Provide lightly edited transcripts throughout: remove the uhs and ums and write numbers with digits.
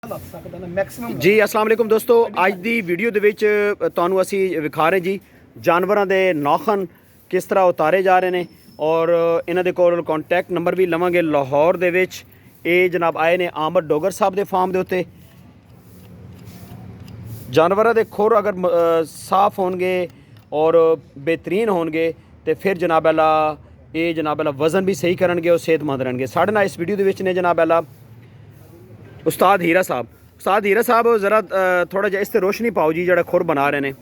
ਜੀ अस्सलाम वालेकुम ਦੋਸਤੋ, ਅੱਜ ਦੀ ਵੀਡੀਓ ਦੇ ਵਿੱਚ ਤੁਹਾਨੂੰ ਅਸੀਂ ਵਿਖਾ ਰਹੇ ਜੀ ਜਾਨਵਰਾਂ ਦੇ ਨਾਖਨ ਕਿਸ ਤਰ੍ਹਾਂ ਉਤਾਰੇ ਜਾ ਰਹੇ ਨੇ ਔਰ ਇਹਨਾਂ ਦੇ ਕੋਲ ਕੰਟੈਕਟ ਨੰਬਰ ਵੀ ਲਵਾਂਗੇ। ਲਾਹੌਰ ਦੇ ਵਿੱਚ ਇਹ ਜਨਾਬ ਆਏ ਨੇ ਆਮਦ ਡੋਗਰ ਸਾਹਿਬ ਦੇ ਫਾਰਮ ਦੇ ਉੱਤੇ। ਜਾਨਵਰਾਂ ਦੇ ਖੁਰ ਅਗਰ ਸਾਫ਼ ਹੋਣਗੇ ਔਰ ਬਿਹਤਰੀਨ ਹੋਣਗੇ ਤੇ ਫਿਰ ਜਨਾਬ ਅੱਲਾ ਇਹ ਜਨਾਬ ਅੱਲਾ ਵਜ਼ਨ ਵੀ ਸਹੀ ਕਰਨਗੇ ਔਰ ਸਿਹਤਮੰਦ ਰਹਿਣਗੇ। ਸਾਡੇ ਨਾਲ ਇਸ ਵੀਡੀਓ ਦੇ ਵਿੱਚ ਨੇ ਜਨਾਬ ਅੱਲਾ ਉਸਤਾਦ ਹੀਰਾ ਸਾਹਿਬ। ਉਸਤਾਦ ਹੀਰਾ ਸਾਹਿਬ ਜ਼ਰਾ ਥੋੜਾ ਜਿਹਾ ਇਸ ਤੇ ਰੋਸ਼ਨੀ ਪਾਓ ਜੀ, ਜਿਹੜਾ ਖੁਰ ਬਣਾ ਰਹੇ ਨੇ।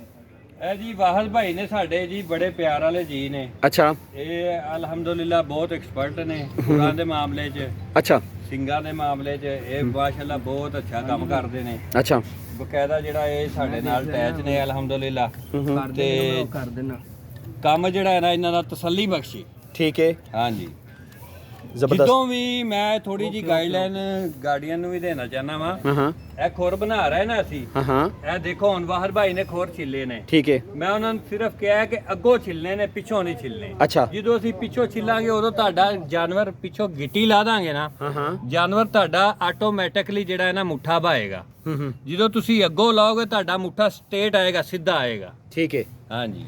ਇਹ ਜੀ ਵਾਹਦ ਭਾਈ ਨੇ ਸਾਡੇ ਜੀ ਬੜੇ ਪਿਆਰ ਵਾਲੇ ਜੀ ਨੇ। ਅੱਛਾ। ਇਹ ਅਲਹਮਦੁਲਿਲਾ ਬਹੁਤ ਐਕਸਪਰਟ ਨੇ ਖੁਰਾਂ ਦੇ ਮਾਮਲੇ 'ਚ, ਅੱਛਾ। ਸਿੰਘਾਂ ਦੇ ਮਾਮਲੇ 'ਚ ਇਹ ਮਾਸ਼ਾਅੱਲਾ ਬਹੁਤ ਅੱਛਾ ਕੰਮ ਕਰਦੇ ਨੇ। ਅੱਛਾ। ਬਕਾਇਦਾ ਜਿਹੜਾ ਇਹ ਸਾਡੇ ਨਾਲ ਅਟੈਚ ਨੇ ਅਲਹਮਦੁਲਿਲਾ, ਤੇ ਕੰਮ ਜਿਹੜਾ ਹੈ ਨਾ ਇਹਨਾਂ ਦਾ ਤਸੱਲੀ ਬਖਸ਼ੀ। ਠੀਕ ਹੈ। ਹਾਂਜੀ, ਜ਼ਬਰਦਸਤ। ਜਦੋਂ ਵੀ ਮੈਂ ਥੋੜੀ ਜੀ ਗਾਈਡਲਾਈਨ ਗਾਰਡੀਅਨ ਨੂੰ ਵੀ ਦੇਣਾ ਚਾਹਨਾ ਵਾ। ਹਾਂ। ਇਹ ਖੁਰ ਬਣਾ ਰਹੇ ਨਾ ਅਸੀਂ। ਹਾਂ। ਇਹ ਦੇਖੋ ਹੁਣ ਵਾਹਦ ਭਾਈ ਨੇ ਖੁਰ ਛਿੱਲੇ ਨੇ। ਠੀਕ ਹੈ। ਮੈਂ ਉਹਨਾਂ ਨੂੰ ਸਿਰਫ ਕਿਹਾ ਕਿ ਅੱਗੋਂ ਛਿੱਲਨੇ ਨੇ, ਪਿੱਛੋਂ ਨਹੀਂ ਛਿੱਲਨੇ। ਅੱਛਾ। ਜਦੋਂ ਅਸੀਂ ਪਿੱਛੋਂ ਛਿੱਲਾਂਗੇ ਉਦੋਂ ਤੁਹਾਡਾ ਜਾਨਵਰ ਪਿੱਛੋਂ ਗਿੱਟੀ ਲਾ ਦਾਂਗੇ ਨਾ, ਹਾਂ। ਜਾਨਵਰ ਤੁਹਾਡਾ ਆਟੋਮੈਟਿਕਲੀ ਜਿਹੜਾ ਹੈ ਨਾ ਮੁੱਠਾ ਪਾਏਗਾ। ਜਦੋਂ ਤੁਸੀਂ ਅੱਗੋਂ ਲਾਓਗੇ ਤੁਹਾਡਾ ਮੁੱਠਾ ਸਟੇਟ ਆਏਗਾ, ਸਿੱਧਾ ਆਏਗਾ। ਠੀਕ ਹੈ। ਹਾਂਜੀ।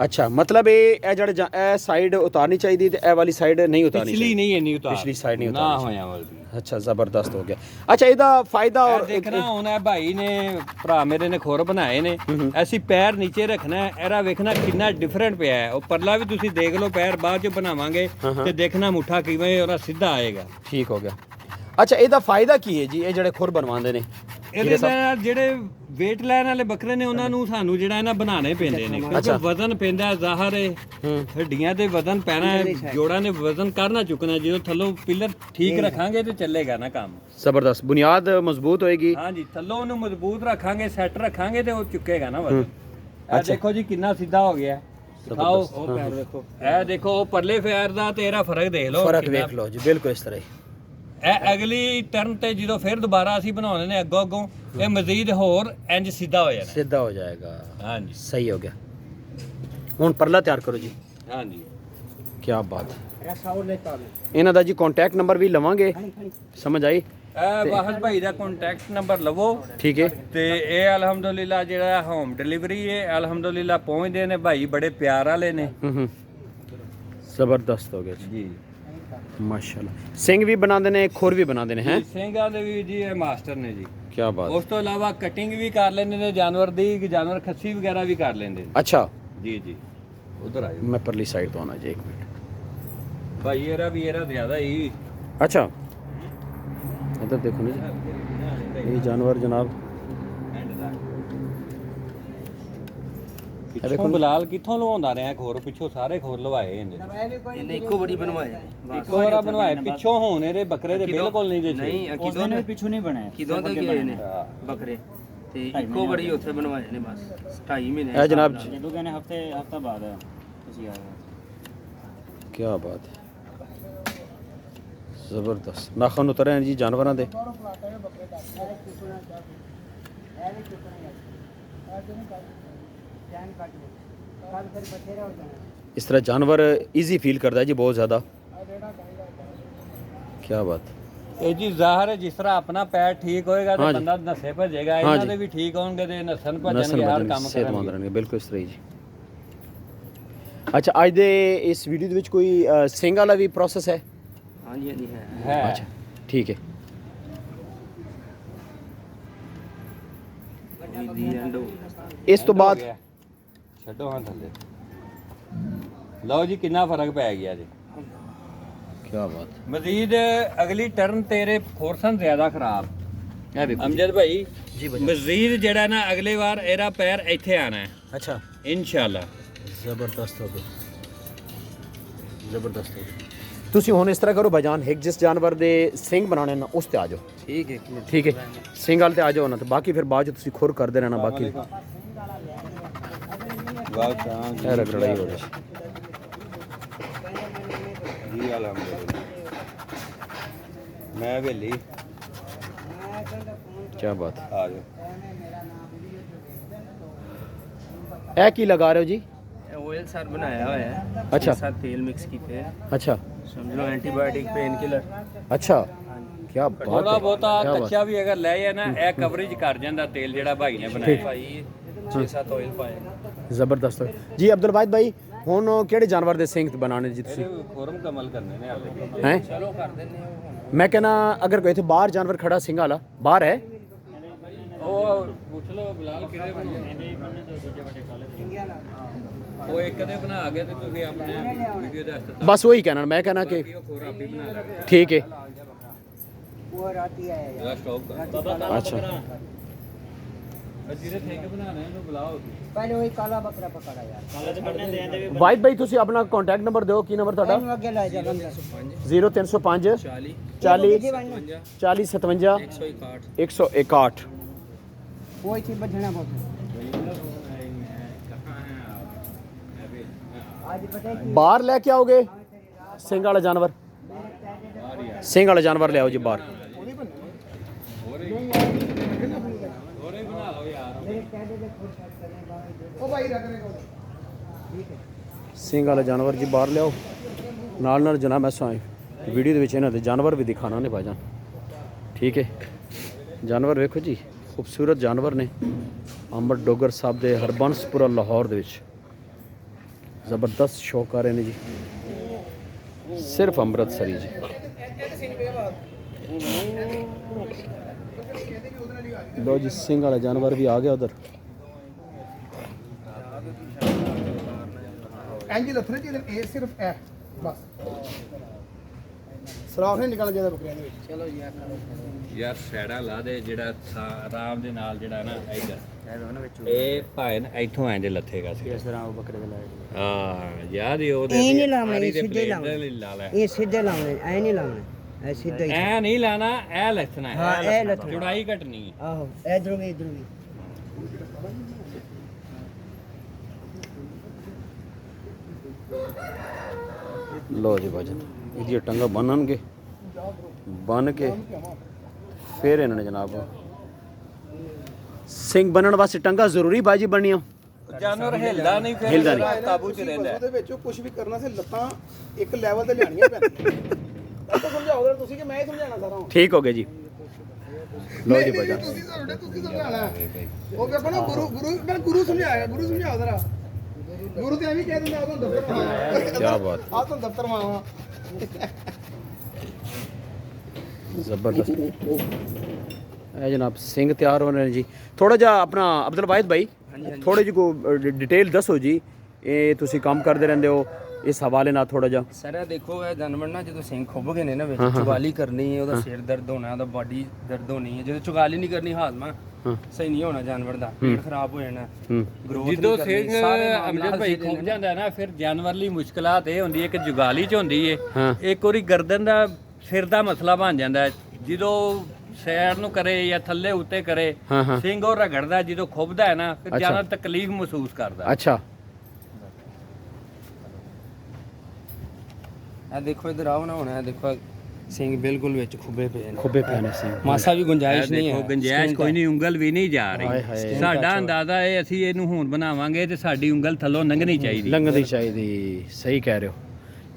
ਅੱਛਾ, ਮਤਲਬ ਇਹ ਜਿਹੜਾ ਇਹ ਸਾਈਡ ਉਤਾਰਨੀ ਚਾਹੀਦੀ ਤੇ ਇਹ ਵਾਲੀ ਸਾਈਡ ਨਹੀਂ ਉਤਾਰਨੀ ਪਿਛਲੀ ਨਹੀਂ ਇੰਨੀ ਉਤਾਰ, ਪਿਛਲੀ ਸਾਈਡ ਨਹੀਂ ਨਾ ਉਤਾਰਨੀ ਹੋਇਆ ਵਲਦੀ। ਅੱਛਾ, ਜ਼ਬਰਦਸਤ ਹੋ ਗਿਆ। ਅੱਛਾ, ਇਹਦਾ ਫਾਇਦਾ ਔਰ ਦੇਖਣਾ ਹੁਣ ਇਹ ਭਾਈ ਨੇ ਭਰਾ ਮੇਰੇ ਨੇ ਖੁਰ ਬਣਾਏ ਨੇ, ਅਸੀਂ ਪੈਰ ਨੀਚੇ ਰੱਖਣਾ, ਇਹਦਾ ਵੇਖਣਾ ਕਿੰਨਾ ਡਿਫਰੈਂਟ ਪਿਆ ਹੈ। ਉਹ ਪਰਲਾ ਵੀ ਤੁਸੀਂ ਦੇਖ ਲਓ, ਪੈਰ ਬਾਅਦ ਚ ਬਣਾਵਾਂਗੇ ਤੇ ਦੇਖਣਾ ਮੁੱਠਾ ਕਿਵੇਂ ਉਹਦਾ ਸਿੱਧਾ ਆਏਗਾ। ਠੀਕ ਹੋ ਗਿਆ। ਅੱਛਾ, ਇਹਦਾ ਫਾਇਦਾ ਕੀ ਹੈ ਜੀ ਇਹ ਜਿਹੜੇ ਖੁਰ ਬਣਵਾਉਂਦੇ ਨੇ? ਇਹਦੇ ਨਾਲ ਜਿਹੜੇ weight ਲੈਣ ਵਾਲੇ ਬੱਕਰੇ ਨੇ ਉਹਨਾਂ ਨੂੰ ਸਾਨੂੰ ਜਿਹੜਾ ਇਹਨਾਂ ਬਣਾਉਣੇ ਪੈਂਦੇ ਨੇ, ਕਿਉਂਕਿ ਵਜ਼ਨ ਪੈਂਦਾ ਜ਼ਾਹਰ ਹੈ, ਹੱਡੀਆਂ ਤੇ ਵਜ਼ਨ ਪੈਣਾ ਹੈ, ਜੋੜਾਂ ਨੇ ਵਜ਼ਨ ਕਰਨਾ ਚੁੱਕਣਾ। ਜਦੋਂ ਥੱਲੋਂ ਪਿਲਰ ਠੀਕ ਰੱਖਾਂਗੇ ਤੇ ਚੱਲੇਗਾ ਨਾ ਕੰਮ। ਜ਼ਬਰਦਸਤ, ਬੁਨਿਆਦ ਮਜ਼ਬੂਤ ਹੋਏਗੀ। ਹਾਂਜੀ, ਥੱਲੋਂ ਉਹਨੂੰ ਮਜ਼ਬੂਤ ਰੱਖਾਂਗੇ, ਸੈੱਟ ਰੱਖਾਂਗੇ ਤੇ ਉਹ ਚੁੱਕੇਗਾ ਨਾ ਵਜ਼ਨ। ਇਹ ਦੇਖੋ ਜੀ ਕਿੰਨਾ ਸਿੱਧਾ ਹੋ ਗਿਆ। ਦਿਖਾਓ ਉਹ ਪੈਰ ਦੇਖੋ, ਇਹ ਦੇਖੋ ਉਹ ਪਰਲੇ ਪੈਰ ਦਾ ਤੇ ਇਹਦਾ ਫਰਕ ਦੇਖ ਲਓ। ਫਰਕ ਵੇਖ ਲਓ ਜੀ, ਬਿਲਕੁਲ ਇਸ ਤਰ੍ਹਾਂ ਹੀ। ਇਹ ਅਗਲੀ ਟਰਨ ਤੇ ਜਦੋਂ ਫਿਰ ਦੁਬਾਰਾ ਅਸੀਂ ਬਣਾਉਣੇ ਨੇ ਅੱਗੋਂ ਇਹ ਮਜ਼ੀਦ ਹੋਰ ਇੰਜ ਸਿੱਧਾ ਹੋ ਜਾਣਾ, ਸਿੱਧਾ ਹੋ ਜਾਏਗਾ। ਹਾਂਜੀ, ਸਹੀ ਹੋ ਗਿਆ। ਹੁਣ ਪਰਲਾ ਤਿਆਰ ਕਰੋ ਜੀ। ਹਾਂਜੀ, ਕੀ ਬਾਤ ਹੈ। ਇਹਨਾਂ ਦਾ ਜੀ ਕੰਟੈਕਟ ਨੰਬਰ ਵੀ ਲਵਾਂਗੇ, ਸਮਝ ਆਈ। ਇਹ ਵਾਹਦ ਭਾਈ ਦਾ ਕੰਟੈਕਟ ਨੰਬਰ ਲਵੋ। ਠੀਕ ਹੈ। ਤੇ ਇਹ ਅਲਹਮਦੁਲਿਲਾ ਜਿਹੜਾ ਹੋਮ ਡਿਲੀਵਰੀ ਹੈ ਅਲਹਮਦੁਲਿਲਾ ਪਹੁੰਚਦੇ ਨੇ ਭਾਈ, ਬੜੇ ਪਿਆਰ ਵਾਲੇ ਨੇ। ਜ਼ਬਰਦਸਤ ਹੋ ਗਿਆ ਜੀ, ਮਾਸ਼ਾਅੱਲਾ। ਸਿੰਘ ਵੀ ਬਣਾਉਂਦੇ ਨੇ, ਖੁਰ ਵੀ ਬਣਾਉਂਦੇ ਨੇ। ਹੈ ਸਿੰਘਾਂ ਦੇ ਵੀ ਜੀ ਇਹ ਮਾਸਟਰ ਨੇ ਜੀ। ਕੀ ਬਾਤ। ਉਸ ਤੋਂ ਇਲਾਵਾ ਕਟਿੰਗ ਵੀ ਕਰ ਲੈਂਦੇ ਨੇ ਜਾਨਵਰ ਦੀ, ਜਾਨਵਰ ਖੱਸੀ ਵਗੈਰਾ ਵੀ ਕਰ ਲੈਂਦੇ ਨੇ। ਅੱਛਾ ਜੀ ਜੀ, ਉਧਰ ਆਇਓ। ਮੈਂ ਪਰਲੀ ਸਾਈਡ ਤੋਂ ਆਉਣਾ ਜੀ, ਇੱਕ ਮਿੰਟ। ਭਾਈ ਇਹਦਾ ਜ਼ਿਆਦਾ ਹੀ। ਅੱਛਾ, ਇੱਧਰ ਦੇਖੋ ਨਾ ਜੀ, ਇਹ ਜਾਨਵਰ ਜਨਾਬ ਪਿੱਛੋਂ ਬਲਾਲ ਕਿੱਥੋਂ ਲਵਾਉਂਦਾ ਰਿਹਾ ਖੋਰ? ਪਿੱਛੋਂ ਸਾਰੇ ਖੋਰ ਲਵਾਏ ਇਹਨੇ ਇੱਕੋ ਬੜੀ ਬਣਵਾਇਆ ਇੱਕੋ ਵਾਰਾ ਬਣਵਾਏ। ਪਿੱਛੋਂ ਹੋਣ ਇਹਦੇ ਬੱਕਰੇ ਦੇ ਬਿਲਕੁਲ ਨਹੀਂ ਜੇ ਨਹੀਂ, ਕਿਦੋਂ ਨੇ ਪਿੱਛੋਂ ਨਹੀਂ ਬਣਾਇਆ, ਕਿਦੋਂ ਤੱਕ ਗਏ ਨੇ ਬੱਕਰੇ ਤੇ ਇੱਕੋ ਬੜੀ ਉੱਥੇ ਬਣਵਾਏ ਨੇ ਬਸ 2.5 ਮਹੀਨੇ। ਇਹ ਜਨਾਬ ਜਦੋਂ ਕਹਿੰਦੇ ਹਫਤਾ ਬਾਅਦ ਤੁਸੀਂ ਆ ਗਏ। ਕੀ ਬਾਤ ਹੈ, ਜ਼ਬਰਦਸਤ। ਨਾਖਨ ਉਤਰੇ ਨੇ ਜੀ ਜਾਨਵਰਾਂ ਦੇ। ਇਸ ਤਰ੍ਹਾਂ ਜਾਨਵਰ ਈਜ਼ੀ ਫੀਲ ਕਰਦਾ ਹੈ ਜੀ, ਬਹੁਤ ਜ਼ਿਆਦਾ। ਕੀ ਬਾਤ। ਇਹ ਜੀ ਜ਼ਾਹਰ ਹੈ, ਜਿਸ ਤਰ੍ਹਾਂ ਆਪਣਾ ਪੈਰ ਠੀਕ ਹੋਏਗਾ ਤੇ ਬੰਦਾ ਨਸੇ ਭਜੇਗਾ, ਇਹਨਾਂ ਦੇ ਵੀ ਠੀਕ ਹੋਣਗੇ ਤੇ ਨਸਨ ਭਜਣਗੇ, ਹਰ ਕੰਮ ਕਰਨਗੇ। ਬਿਲਕੁਲ ਇਸ ਤਰ੍ਹਾਂ ਹੀ ਜੀ। ਅੱਛਾ, ਅੱਜ ਦੇ ਇਸ ਵੀਡੀਓ ਦੇ ਵਿੱਚ ਕੋਈ ਸਿੰਘ ਵਾਲਾ ਵੀ ਪ੍ਰੋਸੈਸ ਹੈ? ਹਾਂਜੀ ਹਾਂਜੀ ਹੈ। ਅੱਛਾ, ਠੀਕ ਹੈ। ਇਸ ਤੋਂ ਬਾਅਦ ਛੱਡੋ ਹਾਂ ਥੱਲੇ। ਲਓ ਜੀ ਕਿੰਨਾ ਫਰਕ ਪੈ ਗਿਆ ਜੀ। ਕੀ ਬਾਤ। ਮਜ਼ੀਦ ਅਗਲੀ ਟਰਨ ਤੇਰੇ ਫੋਰਸਨ ਜ਼ਿਆਦਾ ਖਰਾਬ। ਇਹ ਵੇਖੋ ਅਮਜਦ ਭਾਈ ਜੀ, ਮਜ਼ੀਦ ਜਿਹੜਾ ਨਾ ਅਗਲੇ ਵਾਰ ਇਹਦਾ ਪੈਰ ਇੱਥੇ ਆਣਾ ਹੈ। ਅੱਛਾ, ਇਨਸ਼ਾਅੱਲਾ। ਜ਼ਬਰਦਸਤ ਹੋ ਗਿਆ, ਜ਼ਬਰਦਸਤ ਹੋ ਗਿਆ। ਤੁਸੀਂ ਹੁਣ ਇਸ ਤਰ੍ਹਾਂ ਕਰੋ ਭਾਈਜਾਨ, ਇੱਕ ਜਿਸ ਜਾਨਵਰ ਦੇ ਸਿੰਘ ਬਣਾਉਣੇ ਨਾ ਉਸ ਤੇ ਆ ਜਾਓ। ਠੀਕ ਹੈ ਠੀਕ ਹੈ, ਸਿੰਘ ਵਾਲ ਤੇ ਆ ਜਾਓ ਨਾ, ਤੇ ਬਾਕੀ ਫਿਰ ਬਾਅਦ ਚ ਤੁਸੀਂ ਖੁਰ ਕਰਦੇ ਰਹਿਣਾ। ਬਾਕੀ ਇਹ ਰਗੜਾਈ ਹੋ ਰਹੀ ਜੀ। ਅਲਹਮਦੁਲਿਲਾ ਮੈਂ ਵੇਲੀ। ਕੀ ਬਾਤ। ਆ ਜਾਓ। ਇਹ ਕੀ ਲਗਾ ਰਹੇ ਹੋ ਜੀ? ऑयल सर बनाया हुआ है। अच्छा। साथ तेल मिक्स कीते हैं। अच्छा। समझ लो एंटीबायोटिक पेन किलर। अच्छा, ਕੀ ਬਾਤ ਥੋੜਾ ਹੈ ਬਹੁਤਾ ਕੱਚਾ ਵੀ ਅਗਰ ਲੈ ਜਾਏ ਨਾ ਇਹ ਕਵਰੇਜ ਕਰ ਜਾਂਦਾ ਤੇਲ ਜਿਹੜਾ ਭਾਈ ਨੇ ਬਣਾਇਆ ਭਾਈ 6-7 ਆਇਲ ਪਾਏ ਜ਼ਬਰਦਸਤ ਜੀ ਅਬਦੁਲ ਵਾਹਿਦ ਭਾਈ ਹੁਣ ਕਿਹੜੇ ਜਾਨਵਰ ਦੇ ਸਿੰਘ ਬਣਾਉਣੇ ਜੀ ਤੁਸੀਂ ਖੁਰਮ ਕਮਲ ਕਰਨੇ ਨੇ ਹਾਲੇ ਹੈ ਚਲੋ ਕਰ ਦਿੰਨੇ ਆ ਮੈਂ ਕਹਿੰਦਾ ਅਗਰ ਕੋਈ ਇੱਥੇ ਬਾਹਰ ਜਾਨਵਰ ਖੜਾ ਸਿੰਘ ਵਾਲਾ ਬਾਹਰ ਹੈ ਉਹ ਪੁੱਛ ਲਓ ਬਿਲਾਲ ਕਿਹੜੇ ਬਣਾਉਣੇ ਉਹ ਇੱਕ ਦੇ ਬਣਾ ਕੇ ਤੇ ਤੁਸੀਂ ਆਪਣੇ ਵੀਡੀਓ ਦੇ ਵਾਸਤੇ ਬਸ ਉਹੀ ਕਹਿਣਾ ਮੈਂ ਕਹਿਣਾ ਕਿ ਉਹ ਖੋਰ ਆਪੀ ਬਣਾ ਲੈ ਠੀਕ ਹੈ ਜਿਹੜਾ ਸਟਾਪ ਕਰ अच्छा ਜਿਹੜੇ ਠੇਕੇ ਬਣਾਣੇ ਉਹਨੂੰ ਬੁਲਾਓ पहले वही काला बकरा पकड़ा यार ਕਾਲੇ ਤੇ ਬੰਨੇ ਦੇ ਆਂਦੇ ਵੀ ਵਾਹਿਦ ਭਾਈ ਤੁਸੀਂ ਆਪਣਾ ਕੰਟੈਕਟ ਨੰਬਰ ਦਿਓ ਕੀ ਨੰਬਰ ਤੁਹਾਡਾ आगे ला जा बंदा 0305 40 40 55 40 57 161 161 वही थी बजना बहुत आज पता है कि ਬਾਹਰ ਲੈ ਕੇ ਆਓਗੇ ਸਿੰਘ ਵਾਲਾ ਜਾਨਵਰ ਸਿੰਘ ਵਾਲਾ ਜਾਨਵਰ ਲਿਆਓ ਜੀ ਬਾਹਰ ਸਿੰਘ ਵਾਲਾ ਜਾਨਵਰ ਜੀ ਬਾਹਰ ਲਿਆਓ ਨਾਲ ਜਨਾਬ ਮੈਂ ਸਾਂ ਵੀਡੀਓ ਦੇ ਵਿੱਚ ਇਹਨਾਂ ਦੇ ਜਾਨਵਰ ਵੀ ਦਿਖਾਣਾ ਨੇ ਭਾਈਜਾਨ ਠੀਕ ਹੈ ਜਾਨਵਰ ਵੇਖੋ ਜੀ ਖੂਬਸੂਰਤ ਜਾਨਵਰ ਨੇ ਅੰਮ੍ਰਿਤ ਡੋਗਰ ਸਾਹਿਬ ਦੇ ਹਰਬੰਸਪੁਰਾ ਲਾਹੌਰ ਦੇ ਵਿੱਚ ਜ਼ਬਰਦਸਤ ਸ਼ੌਕ ਆ ਰਹੇ ਨੇ ਜੀ ਸਿਰਫ ਅੰਮ੍ਰਿਤਸਰੀ ਜੀ ਲੋ ਜੀ ਸਿੰਘ ਵਾਲਾ ਜਾਨਵਰ ਵੀ ਆ ਗਿਆ ਉਧਰ ਇੰਜ ਲੱਥਣੇ ਚਾਹੀਦੇ ਇਹ ਸਿਰਫ ਹੈ ਬਸ ਸਰਾਖ ਨਹੀਂ ਨਿਕਲਣਾ ਚਾਹੀਦਾ ਬੱਕਰੀਆਂ ਦੇ ਵਿੱਚ ਚਲੋ ਯਾਰ ਯਾਰ ਸੈੜਾ ਲਾ ਦੇ ਜਿਹੜਾ ਆਰਾਮ ਦੇ ਨਾਲ ਜਿਹੜਾ ਨਾ ਇੱਧਰ ਇਹ ਭਾਵੇਂ ਨਾ ਇੱਥੋਂ ਐਂਦੇ ਲੱਥੇਗਾ ਸੀ ਇਸ ਤਰ੍ਹਾਂ ਉਹ ਬੱਕਰੇ ਦੇ ਲਾਏ ਹਾਂ ਯਾਦ ਹੀ ਉਹਦੇ ਇਹ ਨਹੀਂ ਲਾਉਣੇ, ਆਰੀ ਦੇ ਸਿੱਧੇ ਪਲੇਟ ਲਾਉਣੇ। ਦੇ ਲਾ ਲੈ ये सीधे लाने ऐ नहीं लाने ऐ सीधे ही ਐ ਨਹੀਂ ਲਾਣਾ ਐ ਲੱਥਣਾ ਹੈ हाँ ऐ लथना ਚੌੜਾਈ घटनी है आहो इधर भी इधर भी ਲੋ ਜੀ ਭਾਜਨ ਇਹਦੀ ਟੰਗਾ ਬੰਨਣਗੇ ਬੰਨ ਕੇ ਫਿਰ ਇਹਨਾਂ ਨੇ ਜਨਾਬ ਸਿੰਘ ਬੰਨਣ ਵਾਸਤੇ ਟੰਗਾ ਜ਼ਰੂਰੀ ਬਾਜੀ ਬਣਨੀਆਂ ਜਾਨਵਰ ਹਿਲਦਾ ਨਹੀਂ ਫਿਰ ਹਿਲਦਾ ਨਹੀਂ। ਕਾਬੂ ਚ ਰਹਿੰਦਾ ਉਹਦੇ ਵਿੱਚ ਕੁਝ ਵੀ ਕਰਨਾ ਸੀ ਲੱਤਾਂ ਇੱਕ ਲੈਵਲ ਤੇ ਲਿਆਣੀਆਂ ਪੈਂਦੀਆਂ ਤਾਂ ਸਮਝਾਓ ਜਰਾ ਤੁਸੀਂ ਕਿ ਮੈਂ ਹੀ ਸਮਝਾਣਾ ਸਾਰਾ ਹੁਣ ਠੀਕ ਹੋ ਗਿਆ ਜੀ ਲੋ ਜੀ ਭਾਜਨ ਤੁਸੀਂ ਸਮਝਾਣਾ ਉਹ ਕਹਿੰਦਾ ਨਾ ਗੁਰੂ ਸਮਝਾਇਆ ਗੁਰੂ ਸਮਝਾਓ ਜਰਾ ਗੁਰੂ ਤੇ ਐਵੇਂ ਕਹਿ ਦਿੰਦਾ ਆ ਤੁਹਾਨੂੰ ਦਫ਼ਤਰ ਕੀ ਬਾਤ ਆ ਤੁਹਾਨੂੰ ਦਫ਼ਤਰ ਮਾਵਾ ਜ਼ਬਰਦਸਤ ਇਹ ਜਨਾਬ ਸਿੰਘ ਤਿਆਰ ਹੋ ਰਹੇ ਨੇ ਜੀ ਥੋੜਾ ਜਿਹਾ ਆਪਣਾ ਅਬਦੁਲ ਵਾਹਿਦ ਭਾਈ ਥੋੜੀ ਜਿਹੀ ਕੋ ਡਿਟੇਲ ਦੱਸੋ ਜੀ ਇਹ ਤੁਸੀਂ ਕੰਮ ਕਰਦੇ ਰਹਿੰਦੇ ਹੋ ਇਸ ਹਵਾਲੇ ਨਾਲ ਥੋੜਾ ਜਿਹਾ ਸਰ ਇਹ ਦੇਖੋ ਇਹ ਜਾਨਵਰ ਨਾ ਜਦੋਂ ਸਿੰਘ ਖੁੱਭ ਗਏ ਨੇ ਨਾ ਵਿੱਚ ਚੁਗਾਲੀ ਕਰਨੀ ਹੈ ਉਹਦਾ ਸਿਰ ਦਰਦ ਹੋਣਾ ਉਹਦਾ ਬਾਡੀ ਦਰਦ ਹੋਣੀ ਹੈ ਜਦੋਂ ਚੁਗਾਲੀ ਨਹੀਂ ਕਰਨੀ ਹਾਜ਼ਮਾ ਸਹੀ ਨਹੀਂ ਹੋਣਾ ਜਾਨਵਰ ਦਾ ਪੇਟ ਖਰਾਬ ਹੋ ਜਾਣਾ ਗਰੋਥ ਜਦੋਂ ਸਿੰਘ ਅਮਜਦ ਭਾਈ ਖੁੱਬ ਜਾਂਦਾ ਹੈ ਨਾ ਫਿਰ ਜਾਨਵਰ ਲਈ ਮੁਸ਼ਕਲਾਤ ਇਹ ਹੁੰਦੀ ਹੈ ਕਿ ਜੁਗਾਲੀ ਚ ਹੁੰਦੀ ਹੈ ਇੱਕ ਵਾਰੀ ਗਰਦਨ ਦਾ ਸਿਰ ਦਾ ਮਸਲਾ ਬਣ ਜਾਂਦਾ ਹੈ ਜਦੋਂ ਸੈਰ ਨੂੰ ਕਰੇ ਜਾਂ ਥੱਲੇ ਉੱਤੇ ਕਰੇ ਸਿੰਘ ਉਹ ਰਗੜਦਾ ਜਦੋਂ ਖੁੱਬਦਾ ਹੈ ਨਾ ਫਿਰ ਜ਼ਿਆਦਾ ਤਕਲੀਫ ਮਹਿਸੂਸ ਕਰਦਾ ਅੱਛਾ ਇਹ ਦੇਖੋ ਇਧਰ ਆਓ ਨਾ ਹੁਣ ਇਹ ਦੇਖੋ ਸਿੰਘ ਬਿਲਕੁਲ ਵਿੱਚ ਖੁੱਬੇ ਪਏ ਨੇ ਖੁੱਬੇ ਪੈਣੇ ਸਿੰਘ ਮਾਸਾ ਵੀ ਗੁੰਜਾਇਸ਼ ਨਹੀਂ ਹੈ ਦੇਖੋ ਗੁੰਜਾਇਸ਼ ਕੋਈ ਨਹੀਂ ਉਂਗਲ ਵੀ ਨਹੀਂ ਜਾ ਹਾਏ ਰਹੀ ਹਾਏ। ਸਾਡਾ ਅੰਦਾਜ਼ਾ ਇਹ ਅਸੀਂ ਇਹਨੂੰ ਹੁਣ ਬਣਾਵਾਂਗੇ ਤੇ ਸਾਡੀ ਉਂਗਲ ਥੱਲੋਂ ਲੰਘਣੀ ਚਾਹੀਦੀ ਲੰਘਣੀ ਚਾਹੀਦੀ ਸਹੀ ਕਹਿ ਰਹੇ ਹੋ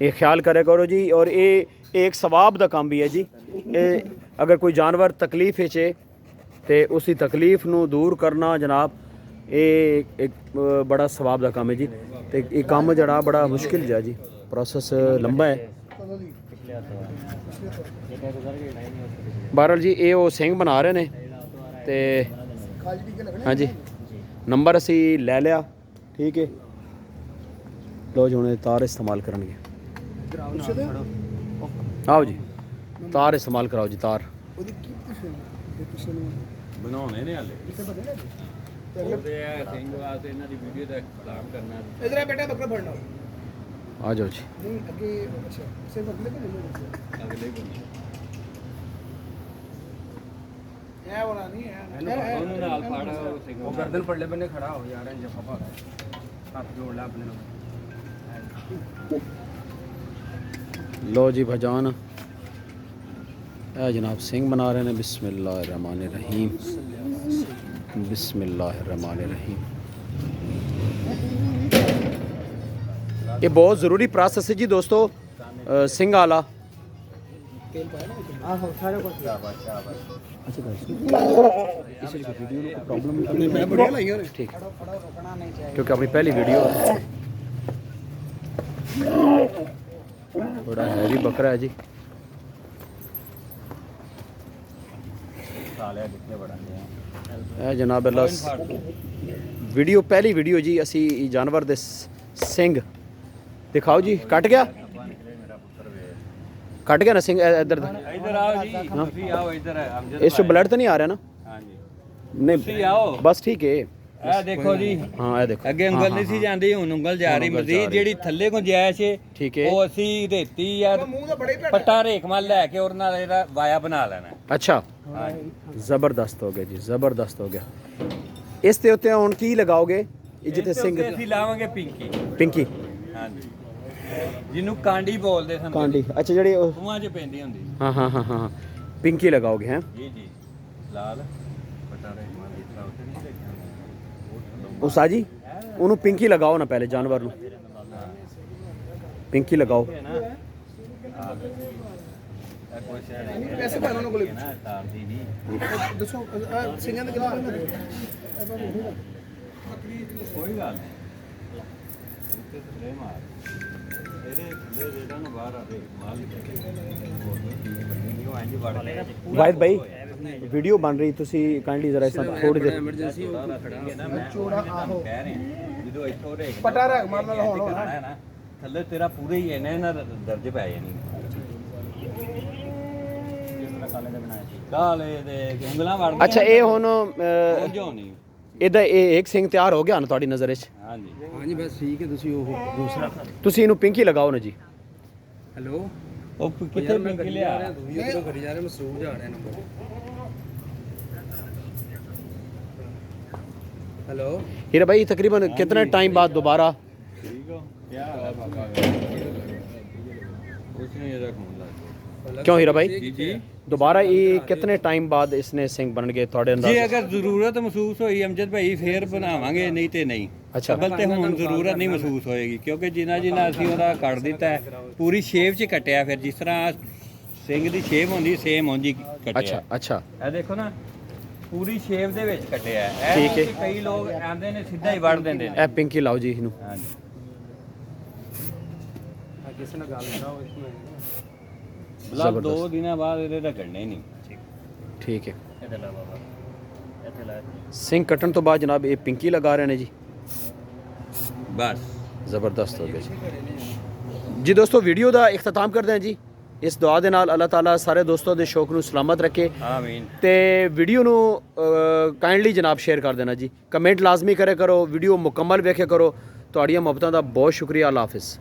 ਇਹ ਖਿਆਲ ਕਰਿਆ ਕਰੋ ਜੀ ਔਰ ਇਹ ਇੱਕ ਸਵਾਬ ਦਾ ਕੰਮ ਵੀ ਹੈ ਜੀ ਇਹ ਅਗਰ ਕੋਈ ਜਾਨਵਰ ਤਕਲੀਫ ਵਿੱਚ ਹੈ ਤੇ ਉਸਦੀ ਤਕਲੀਫ ਨੂੰ ਦੂਰ ਕਰਨਾ ਜਨਾਬ ਇਹ ਇੱਕ ਬੜਾ ਸਵਾਬ ਦਾ ਕੰਮ ਹੈ ਜੀ ਤੇ ਇਹ ਕੰਮ ਜਿਹੜਾ ਬੜਾ ਮੁਸ਼ਕਿਲ ਜਿਹਾ ਜੀ ਪ੍ਰੋਸੈਸ ਲੰਬਾ ਹੈ ਬਹਰਹਾਲ ਜੀ ਇਹ ਉਹ ਸਿੰਘ ਬਣਾ ਰਹੇ ਨੇ ਤੇ ਹਾਂਜੀ ਨੰਬਰ ਅਸੀਂ ਲੈ ਲਿਆ ਠੀਕ ਹੈ ਲੋ ਜੀ ਹੁਣ ਇਹ ਤਾਰ ਇਸਤੇਮਾਲ ਕਰਨਗੇ ਆਓ ਜੀ ਤਾਰ ਇਸਤੇਮਾਲ ਕਰਾਓ ਜੀ ਤਾਰ ਉਹਦੀ ਕੀ ਪਿੱਛੇ ਨੂੰ ਬਣਾਉਣੇ ਨੇ ਹਾਲੇ ਉਹਦੇ ਆ ਸਿੰਘ ਵਾਸਤੇ ਇਹਨਾਂ ਦੀ ਵੀਡੀਓ ਦਾ ਇਕਰਾਮ ਕਰਨਾ ਇਧਰ ਆ ਬੇਟਾ ਬੱਕਰਾ ਫੜਨਾ ਆ ਜਾਓ ਜੀ ਨਹੀਂ ਅੱਗੇ ਅੱਛਾ ਸਿਰ ਅਗਲੇ ਕੋਲ ਨਹੀਂ ਅਗਲੇ ਬੰਦੇ ਇਹ ਵਾਲਾ ਨਹੀਂ ਹੈ ਉਹਨੂੰ ਨਾਲ ਫੜ ਉਹ ਸਿੰਘ ਉਹ ਗਰਦਨ ਪੜਲੇ ਬੰਨੇ ਖੜਾ ਹੋ ਯਾਰ ਇੰਜ ਜਫਾ ਪਾ ਹੱਥ ਜੋੜ ਲੈ ਆਪਣੇ ਨਾਲ ਲੋ ਜੀ ਭਜਾਨ ਇਹ ਜਨਾਬ ਸਿੰਘ ਬਣਾ ਰਹੇ ਨੇ ਬਿਸਮਿल्लाह रहमान रहीम बिस्मिल्लाह रहमान रहीम ਇਹ ਬਹੁਤ ਜ਼ਰੂਰੀ ਪ੍ਰੋਸੈਸ ਹੈ ਜੀ ਦੋਸਤੋ ਸਿੰਘ ਵਾਲਾ ਆਹੋ ਸਾਰਾ ਕੁਝ ਅੱਛਾ ਇਸ ਵਿੱਚ ਵੀਡੀਓ ਨੂੰ ਪ੍ਰੋਬਲਮ ਨਹੀਂ ਮੈਂ ਬੜੀਆਂ ਲਾਈਆਂ ਨੇ ਠੀਕ ਕਿਉਂਕਿ ਆਪਣੀ ਪਹਿਲੀ ਵੀਡੀਓ ਹੈ ਬੜਾ ਹੈਵੀ ਬੱਕਰਾ ਹੈ ਜੀ ਸਾਲਿਆ ਕਿੱਥੇ ਵੜਾਂਗੇ ਇਹ ਜਨਾਬ ਅੱਲਾ ਵੀਡੀਓ ਪਹਿਲੀ ਵੀਡੀਓ ਜੀ ਅਸੀਂ ਜਾਨਵਰ ਦੇ ਸਿੰਘ ਦਿਖਾਓ ਜੀ ਕੱਟ ਗਿਆ ਕੱਟ ਗਿਆ ਨਾ ਸਿੰਘ ਇੱਧਰ ਦਾ ਇੱਧਰ ਆਓ ਜੀ ਤੁਸੀਂ ਆਓ ਇੱਧਰ ਅਮਜਦ ਇਸ ਤੋਂ ਬਲੱਡ ਤਾਂ ਨਹੀਂ ਆ ਰਿਹਾ ਨਾ ਹਾਂਜੀ ਨਹੀਂ ਤੁਸੀਂ ਆਓ ਬਸ ਠੀਕ ਹੈ ਇਹ ਦੇਖੋ ਜੀ ਹਾਂ ਇਹ ਦੇਖੋ ਅੱਗੇ ਉਂਗਲ ਨਹੀਂ ਸੀ ਜਾਂਦੀ ਹੁਣ ਉਂਗਲ ਜਾ ਰਹੀ ਮਜ਼ੀਦ ਜਿਹੜੀ ਥੱਲੇ ਗੁੰਜਾਇਸ਼ ਹੈ ਠੀਕ ਹੈ ਉਹ ਅਸੀਂ ਰੇਤੀ ਜਾਂ ਮੂੰਹ ਤਾਂ ਬੜੇ ਪੱਟਾ ਰੇਖਮਲ ਲੈ ਕੇ ਉਹਨਾਂ ਦਾ ਇਹਦਾ ਵਾਇਆ ਬਣਾ ਲੈਣਾ ਅੱਛਾ ਜ਼ਬਰਦਸਤ ਹੋ ਗਿਆ ਜੀ ਜ਼ਬਰਦਸਤ ਹੋ ਗਿਆ ਇਸ ਦੇ ਉੱਤੇ ਹੁਣ ਕੀ ਲਗਾਓਗੇ ਇਹ ਜਿੱਥੇ ਸਿੰਘ ਅਸੀਂ ਲਾਵਾਂਗੇ ਪਿੰਕੀ ਪਿੰਕੀ ਹਾਂਜੀ ਜਿਹਨੂੰ ਕਾਂਡੀ ਬੋਲਦੇ ਸਨ ਕਾਂਡੀ ਅੱਛਾ ਜਿਹੜੇ ਉਹ- ਖੂਹਾਂ 'ਚ ਪੈਂਦੀ ਹੁੰਦੀ ਹਾਂ ਹਾਂ ਹਾਂ ਹਾਂ ਪਿੰਕੀ ਲਗਾਓਗੇ ਹੈ ਜੀ ਜੀ ਲਾਲ ਪੱਟਾ ਰੇਖਮਲ ਇਸ ਤਰ੍ਹਾਂ ਉੱਤੇ ਨਹੀਂ ਦੇਖਿਆ ਉਸਾ ਜੀ ਉਹਨੂੰ ਪਿੰਕੀ ਲਗਾਓ ਨਾ ਪਹਿਲੇ ਜਾਨਵਰ ਨੂੰ ਪਿੰਕੀ ਲਗਾਓ ਹੈ ਨਾ ਇਹ ਕੋਈ ਸ਼ਾਇਦ ਨਹੀਂ ਪੈਸੇ ਪਾਣ ਉਹਨਾਂ ਕੋਲ ਨਾ ਤਾਰਦੀ ਨਹੀਂ ਦੱਸੋ ਸਿੰਘਾਂ ਦੇ ਕਿੰਨਾ ਕੋਈ ਗੱਲ ਨਹੀਂ ਉੱਤੇ ਸਪਰੇ ਮਾਰ ਇਹਦੇ ਥੱਲੇ ਜਿਹੜਾ ਨੂੰ ਬਾਹਰ ਆਵੇ ਮਾਲ ਨਹੀਂ ਉਹ ਇੰਜ ਵੜ ਲੈ ਵਾਹਿਦ ਭਾਈ ਵੀਡੀਓ ਬਣ ਰਹੀ ਤੁਸੀਂ ਕਾਈਂਡਲੀ ਜ਼ਰਾ ਇਸ ਥੋੜੀ ਦੇਰ ਐਮਰਜੈਂਸੀ ਉਹ ਖੜੀ ਹੈ ਨਾ ਮੈਂ ਚੋੜਾ ਆਹੋ ਕਹਿ ਰਿਹਾ ਜਦੋਂ ਇੱਥੋਂ ਰੇ ਪਟਾ ਰਹਿਮਾਨ ਨਾਲ ਹੋਣਾ ਹੈ ਨਾ ਥੱਲੇ ਤੇਰਾ ਪੂਰਾ ਹੀ ਇਹਨੇ ਨਾ ਦਰਜ ਪੈ ਜਾਣੀ ਕਾਲੇ ਦੇ ਉਂਗਲਾਂ ਵੜਦੀਆਂ ਅੱਛਾ ਇਹ ਹੁਣ ਜੋ ਨਹੀਂ ਇਹਦਾ ਇਹ ਇੱਕ ਸਿੰਘ ਤਿਆਰ ਹੋ ਗਿਆ ਨਾ ਤੁਹਾਡੀ ਨਜ਼ਰ 'ਚ ਹਾਂਜੀ ਹਾਂਜੀ ਬਸ ਠੀਕ ਹੈ ਤੁਸੀਂ ਉਹ ਦੂਸਰਾ ਤੁਸੀਂ ਇਹਨੂੰ ਪਿੰਕੀ ਲਗਾਓ ਨਾ ਜੀ ਹੈਲੋ ਉਹ ਕਿੱਥੇ ਮਿਲ ਕੇ ਲਿਆ ਤੁਸੀਂ ਉਧਰੋਂ ਕਰੀ ਜਾ ਰਹੇ ਮਸਰੂਫ ਜਾ ਰਿਹਾ ਨੰਬਰ हेलो हीरा भाई तकरीबन कितने टाइम बाद दोबारा ठीक हो क्या उसने ये रख मुल्ला क्यों हीरा भाई जी जी दोबारा ये कितने टाइम बाद इसने सिंह बन गए थोड़े जी अंदाज अगर ਜ਼ਰੂਰਤ ਮਹਿਸੂਸ ਹੋਈ ਅਮਜਦ ਭਾਈ ਫੇਰ ਬਣਾਵਾਂਗੇ ਨਹੀਂ ਤੇ ਨਹੀਂ ਅੱਛਾ। ਅਬਲ ਤੇ ਹੁਣ ਜ਼ਰੂਰਤ ਨਹੀਂ ਮਹਿਸੂਸ ਹੋਏਗੀ ਕਿਉਂਕਿ ਜਿੰਨਾ ਜਿੰਨਾ ਅਸੀਂ ਉਹਦਾ ਕੱਟ ਦਿੱਤਾ ਹੈ ਪੂਰੀ ਸ਼ੇਪ 'ਚ ਕੱਟਿਆ ਫਿਰ ਜਿਸ ਤਰ੍ਹਾਂ ਸਿੰਘ ਦੀ ਸ਼ੇਪ ਹੁੰਦੀ ਸੇਮ ਹੁੰਦੀ ਕੱਟਿਆ अच्छा अच्छा ਇਹ ਦੇਖੋ ਨਾ ਪੂਰੀ ਸ਼ੇਪ ਦੇ ਵਿੱਚ ਕੱਟਿਆ ਹੈ ਠੀਕ ਹੈ। ਕਿ ਕਈ ਲੋਕ ਆਂਦੇ ਨੇ ਸਿੱਧਾ ਹੀ ਵੜ ਦਿੰਦੇ ਨੇ ए पिंकी लाओ जी इनू ਹਾਂਜੀ ਕਿਸੇ ਨਾਲ ਗੱਲ ਕਰਾਓ ਇਸ ਬਲਾ 2 ਦਿਨਾਂ ਬਾਅਦ ਇਹਦੇ ਰਗੜਨੇ ਨਹੀਂ ठीक है ਇੱਥੇ ਲਾ ਬਾਬਾ ਇੱਥੇ ਲਾ सिंह कटन तो बाद जनाब ये पिंकी लगा रहे हैं जी ਬਸ ज़बरदस्त हो गया जी जी दोस्तों वीडियो का इख्तिताम करते हैं जी इस दुआ ਦੇ ਨਾਲ ਅੱਲਾਹ ਤਾਲਾ ਸਾਰੇ ਦੋਸਤਾਂ ਦੇ ਸ਼ੌਕ ਨੂੰ ਸਲਾਮਤ ਰੱਖੇ ਆਮੀਨ ਤੇ ਵੀਡੀਓ ਨੂੰ ਕਾਈਂਡਲੀ ਜਨਾਬ ਸ਼ੇਅਰ ਕਰ ਦੇਣਾ ਜੀ ਕਮੈਂਟ ਲਾਜ਼ਮੀ ਕਰਿਆ ਕਰੋ ਵੀਡੀਓ ਮੁਕੰਮਲ ਵੇਖਿਆ ਕਰੋ ਤੁਹਾਡੀਆਂ ਮੁਹੱਬਤਾਂ ਦਾ ਬਹੁਤ ਸ਼ੁਕਰੀਆ ਅੱਲਾਹ ਹਾਫਿਜ਼